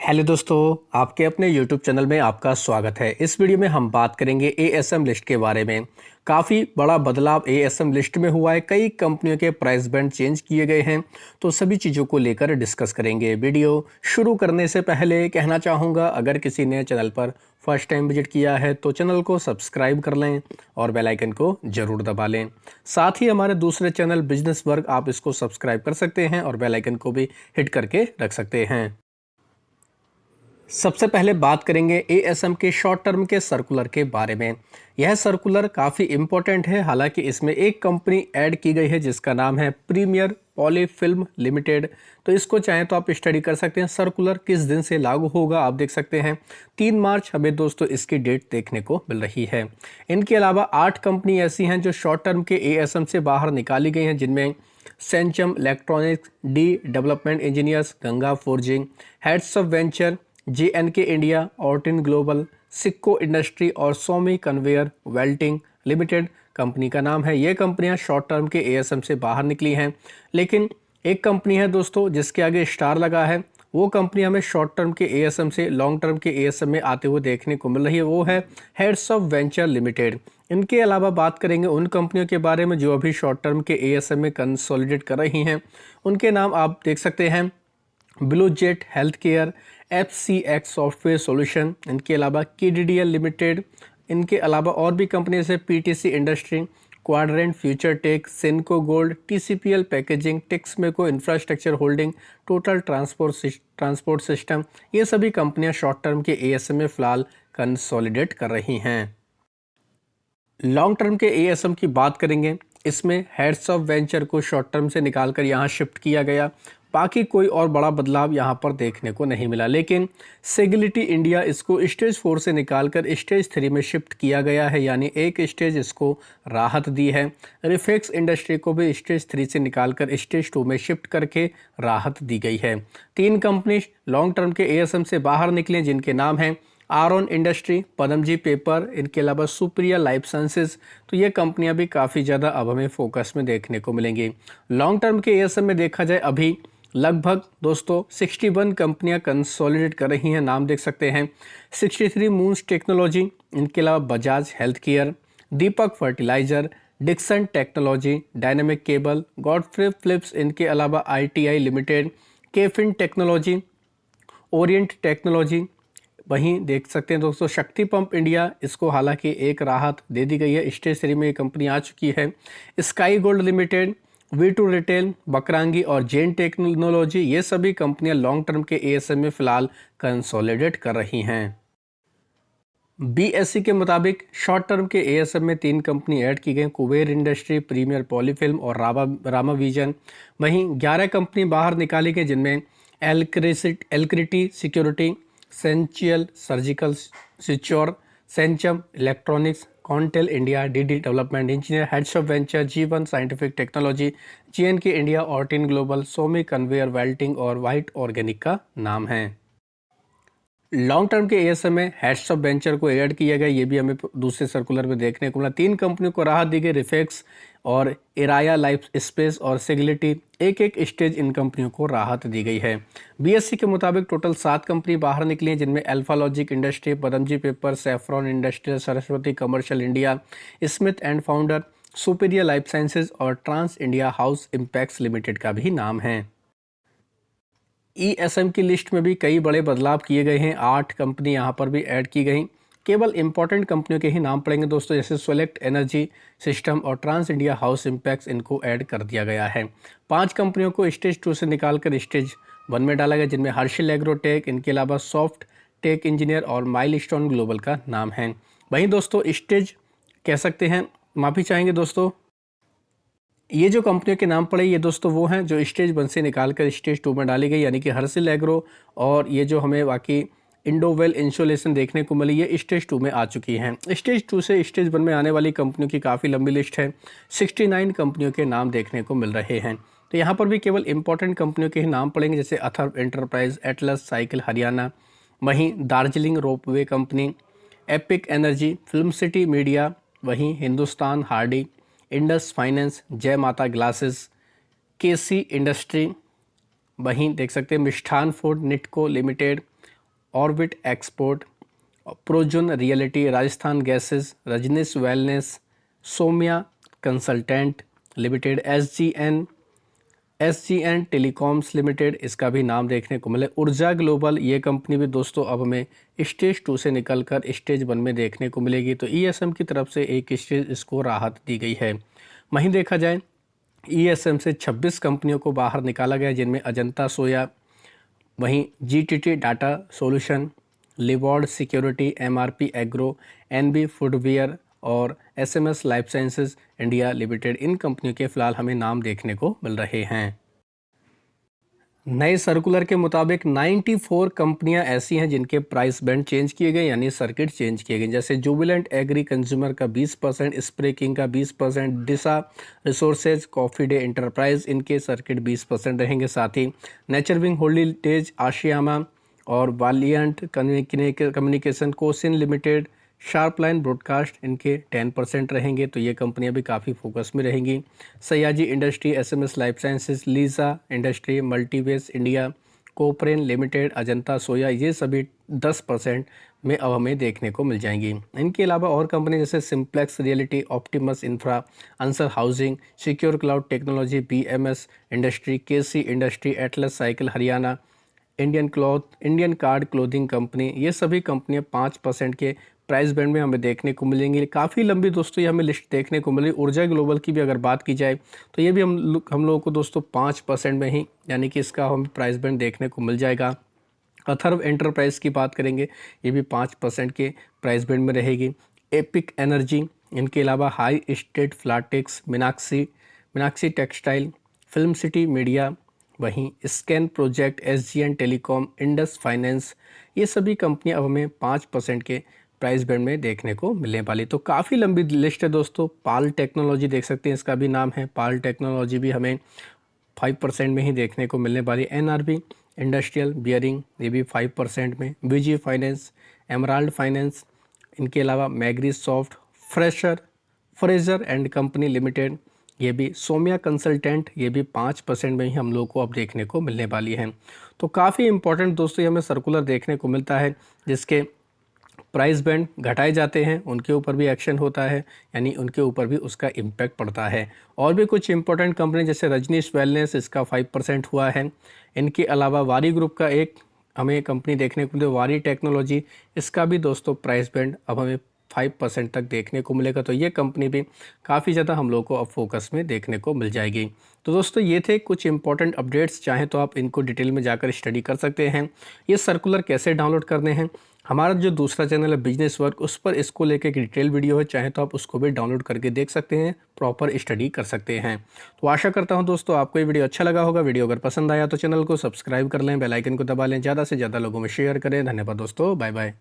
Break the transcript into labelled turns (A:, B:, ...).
A: Hello दोस्तों, आपके अपने YouTube चैनल में आपका स्वागत है। इस वीडियो में हम बात करेंगे एएसएम लिस्ट के बारे में। काफ़ी बड़ा बदलाव एएसएम लिस्ट में हुआ है। कई कंपनियों के प्राइस बैंड चेंज किए गए हैं, तो सभी चीज़ों को लेकर डिस्कस करेंगे। वीडियो शुरू करने से पहले कहना चाहूँगा, अगर किसी ने चैनल पर फर्स्ट टाइम विजिट किया है तो चैनल को सब्सक्राइब कर लें और बेल आइकन को ज़रूर दबा लें। साथ ही हमारे दूसरे चैनल बिजनेस वर्ग, आप इसको सब्सक्राइब कर सकते हैं और बेल आइकन को भी हिट करके रख सकते हैं। सबसे पहले बात करेंगे एएसएम के शॉर्ट टर्म के सर्कुलर के बारे में। यह सर्कुलर काफ़ी इम्पोर्टेंट है, हालांकि इसमें एक कंपनी ऐड की गई है जिसका नाम है प्रीमियर पॉलीफिल्म लिमिटेड। तो इसको चाहें तो आप स्टडी कर सकते हैं। सर्कुलर किस दिन से लागू होगा आप देख सकते हैं, 3 मार्च हमें दोस्तों इसकी डेट देखने को मिल रही है। इनके अलावा 8 कंपनी ऐसी हैं जो शॉर्ट टर्म के एएसएम से बाहर निकाली गई हैं, जिनमें Centum Electronics, D Development Engineers, Ganga Forging, Heads of Venture, JNK India, Ortin Global, Sikko Industry और Somi Conveyor Welting Limited company का नाम है। ये कंपनियां शॉर्ट टर्म के एएसएम से बाहर निकली हैं, लेकिन एक कंपनी है दोस्तों जिसके आगे स्टार लगा है। वो कंपनी हमें शॉर्ट टर्म के एएसएम से लॉन्ग टर्म के एएसएम में आते हुए देखने को मिल रही है, वो है हेड्स ऑफ वेंचर लिमिटेड। इनके अलावा बात करेंगे उन कंपनियों के बारे में जो अभी शॉर्ट टर्म के एएसएम में कंसोलिडेट कर रही हैं। उनके नाम आप देख सकते हैं, blue jet health care, FCX software solution, इनके अलावा KDDL लिमिटेड, इनके अलावा और भी कंपनी जैसे PTC Industry, Quadrant Future Tech, सिनको Gold, TCPL Packaging, Texmaco Infrastructure Holding, Total Transport System, ये सभी कंपनियां शॉर्ट टर्म के एएसएम में फिलहाल कंसोलिडेट कर रही हैं। लॉन्ग टर्म के एएसएम की बात करेंगे, इसमें हेड्स ऑफ वेंचर को शॉर्ट टर्म से निकालकर यहाँ शिफ्ट किया गया। बाकी कोई और बड़ा बदलाव यहाँ पर देखने को नहीं मिला, लेकिन सेगिलिटी इंडिया इसको स्टेज 4 से निकालकर स्टेज 3 में शिफ्ट किया गया है, यानी एक स्टेज इसको राहत दी है। रिफेक्स इंडस्ट्री को भी स्टेज 3 से निकालकर स्टेज 2 में शिफ्ट करके राहत दी गई है। 3 कंपनी लॉन्ग टर्म के एएसएम से बाहर निकले, जिनके नाम हैं आरॉन इंडस्ट्री, पदमजी पेपर, इनके अलावा सुप्रिया लाइफ साइंसेज। तो ये कंपनियां भी काफ़ी ज़्यादा अब हमें फोकस में देखने को मिलेंगी। लॉन्ग टर्म के एएसएम में देखा जाए, अभी लगभग दोस्तों 61 कंपनियां कंसोलिडेट कर रही हैं। नाम देख सकते हैं, 63 मून्स टेक्नोलॉजी, इनके अलावा Bajaj Health Care, Deepak Fertilizer, Dixon Technology, Dynamic Cable, Godfrey Phillips, इनके अलावा ITI Limited, KFin Technology, Orient Technology. वहीं देख सकते हैं दोस्तों शक्ति पंप इंडिया, इसको हालांकि एक राहत दे दी गई है, स्टेज 3 में ये कंपनी आ चुकी है। Sky Gold Limited, V2 Retail, Vakrangee और जेन टेक्नोलॉजी, ये सभी कंपनियां लॉन्ग टर्म के एएसएम में फिलहाल कंसोलिडेट कर रही हैं। BSE के मुताबिक शॉर्ट टर्म के एएसएम में 3 कंपनी ऐड की गई, कुबेर इंडस्ट्री, प्रीमियर पॉलीफिल्म और रामा विजन। वहीं 11 कंपनी बाहर निकाली गई, जिनमें एल्क्रिटी सिक्योरिटी, सेंचियल Surgical Secure, Centum Electronics, Contel India, DD Development Engineer, Heads of Venture, G1 Scientific Technology, JNK India, Ortin Global, Somi Conveyor Welting और वाइट ऑर्गेनिक का नाम है। लॉन्ग टर्म के एएसएम में हेड्स ऑफ वेंचर को add किया गया, ये भी हमें दूसरे सर्कुलर में देखने को मिला। 3 कंपनियों को राहत दी गई, रिफेक्स और इराया लाइफ स्पेस और सिग्लिटी, एक एक स्टेज इन कंपनियों को राहत दी गई है। BSE के मुताबिक टोटल 7 कंपनी बाहर निकली हैं, जिनमें Alphalogic Industry, Padamji Paper, Saffron Industrial, Saraswati Commercial India, Smith and Founder, Superior Life Sciences और Trans India House Impacts Limited का भी नाम है। ESM की लिस्ट में भी कई बड़े बदलाव किए गए हैं, 8 कंपनी यहाँ पर भी ऐड की गई। केवल इंपॉर्टेंट कंपनियों के ही नाम पड़ेंगे दोस्तों, जैसे सोलेक्ट एनर्जी सिस्टम और ट्रांस इंडिया हाउस इम्पैक्ट्स, इनको ऐड कर दिया गया है। 5 कंपनियों को स्टेज 2 से निकालकर स्टेज 1 में डाला गया, जिनमें हर्षिल एग्रोटेक, इनके अलावा सॉफ्ट टेक इंजीनियर और माइलस्टोन ग्लोबल का नाम है। वहीं दोस्तों स्टेज कह सकते हैं, माफ़ी चाहेंगे दोस्तों, ये जो कंपनियों के नाम पड़े ये दोस्तों वो हैं जो स्टेज 1 से निकालकर स्टेज 2 में डाली गई, यानी कि हर्षिल एग्रो और ये जो हमें बाकी इंडोवेल इंसुलेशन देखने को मिली, ये स्टेज 2 में आ चुकी हैं। स्टेज 2 से स्टेज 1 में आने वाली कंपनियों की काफ़ी लंबी लिस्ट है, 69 कंपनियों के नाम देखने को मिल रहे हैं। तो यहाँ पर भी केवल इंपॉर्टेंट कंपनियों के ही नाम पड़ेंगे, जैसे Atharv Enterprise, Atlas Cycle Haryana, वहीं Darjeeling Ropeway company, Epic Energy, Film City Media, वहीं हिंदुस्तान हार्डी, इंडस फाइनेंस, जय माता ग्लासेस, KC इंडस्ट्री, वहीं देख सकते हैं Mishtann Food, Nitco Limited, Orbit Export, Prozone Realty, Rajasthan Gases, Rajnish Wellness, Somya Consultant Limited, SGN Telecoms Limited, इसका भी नाम देखने को मिले। ऊर्जा ग्लोबल, ये कंपनी भी दोस्तों अब हमें स्टेज 2 से निकलकर स्टेज 1 में देखने को मिलेगी। तो ईएसएम की तरफ से एक स्टेज इसको राहत दी गई है। वहीं देखा जाए ईएसएम से 26 कंपनियों को बाहर निकाला गया, जिनमें अजंता सोया, वहीं GTT Data Solution, Leeward Security, MRP Agro, NB Footwear और SMS Life Sciences India Limited, इन कंपनियों के फिलहाल हमें नाम देखने को मिल रहे हैं। नए सर्कुलर के मुताबिक 94 कंपनियां ऐसी हैं जिनके प्राइस बैंड चेंज किए गए, यानी सर्किट चेंज किए गए। जैसे जुबिलेंट एग्री कंज्यूमर का 20%, स्प्रे किंग का 20%, दिशा रिसोर्सेज, कॉफी डे इंटरप्राइज, इनके सर्किट 20% रहेंगे। साथ ही नेचरविंग होल्डिटेज, आशियामा और वालियंट कम्युनिकेशन, कोसिन लिमिटेड, शार्पलाइन ब्रॉडकास्ट, इनके 10% रहेंगे। तो ये कंपनियां भी काफ़ी फोकस में रहेंगी। Sayaji Industry, SMS Life Sciences, लीजा Industry, Multibase India, Kopran Limited, Ajanta Soya, ये सभी 10% में अब हमें देखने को मिल जाएंगी। इनके अलावा और कंपनी जैसे Simplex Realty, Optimus Infra, Answer Housing, Secure Cloud Technology, BMS Industry, KC Industry, Atlas Cycle Haryana, Indian Card Clothing company, ये सभी कंपनियां 5% के प्राइस बैंड में हमें देखने को मिलेंगी। काफ़ी लंबी दोस्तों ये हमें लिस्ट देखने को मिली। ऊर्जा ग्लोबल की भी अगर बात की जाए तो ये भी हम लोगों को दोस्तों 5% में ही, यानी कि इसका हमें प्राइस बैंड देखने को मिल जाएगा। अथर्व एंटरप्राइज की बात करेंगे, ये भी 5% के प्राइस बैंड में रहेगी। एपिक एनर्जी, इनके अलावा High State Flatex, Meenakshi Textile, Film City Media, वहीं Scan Project, SGN Telecom, Indus Finance, ये सभी कंपनियां अब हमें 5% के प्राइस बैंड में देखने को मिलने वाली। तो काफ़ी लंबी लिस्ट है दोस्तों। पाल टेक्नोलॉजी देख सकते हैं, इसका भी नाम है पाल टेक्नोलॉजी, भी हमें 5% में ही देखने को मिलने वाली। एनआरबी इंडस्ट्रियल बियरिंग, ये भी 5% में। बीजी फाइनेंस, एमराल्ड फाइनेंस, इनके अलावा Megri Soft, Fraser and company Limited, ये भी सोम्या कंसल्टेंट, ये भी 5% में ही हम लोग को अब देखने को मिलने वाली है। तो काफ़ी इंपॉर्टेंट दोस्तों ये हमें सर्कुलर देखने को मिलता है, जिसके प्राइस बैंड घटाए जाते हैं, उनके ऊपर भी एक्शन होता है, यानी उनके ऊपर भी उसका इम्पैक्ट पड़ता है। और भी कुछ इंपॉर्टेंट कंपनी जैसे रजनीश वेलनेस, इसका 5% हुआ है। इनके अलावा वारी ग्रुप का एक हमें कंपनी देखने को मिले, वारी टेक्नोलॉजी, इसका भी दोस्तों प्राइस बैंड अब हमें 5% तक देखने को मिलेगा। तो ये कंपनी भी काफ़ी ज़्यादा हम लोग को अब फोकस में देखने को मिल जाएगी। तो दोस्तों ये थे कुछ इंपॉर्टेंट अपडेट्स, चाहें तो आप इनको डिटेल में जाकर स्टडी कर सकते हैं। ये सर्कुलर कैसे डाउनलोड करने हैं, हमारा जो दूसरा चैनल है बिजनेस वर्क, उस पर इसको लेकर एक डिटेल वीडियो है, चाहे तो आप उसको भी डाउनलोड करके देख सकते हैं, प्रॉपर स्टडी कर सकते हैं। तो आशा करता हूं दोस्तों आपको ये वीडियो अच्छा लगा होगा। वीडियो अगर पसंद आया तो चैनल को सब्सक्राइब कर लें, बेल आइकन को दबा लें, ज़्यादा से ज़्यादा लोगों में शेयर करें। धन्यवाद दोस्तों, बाय बाय।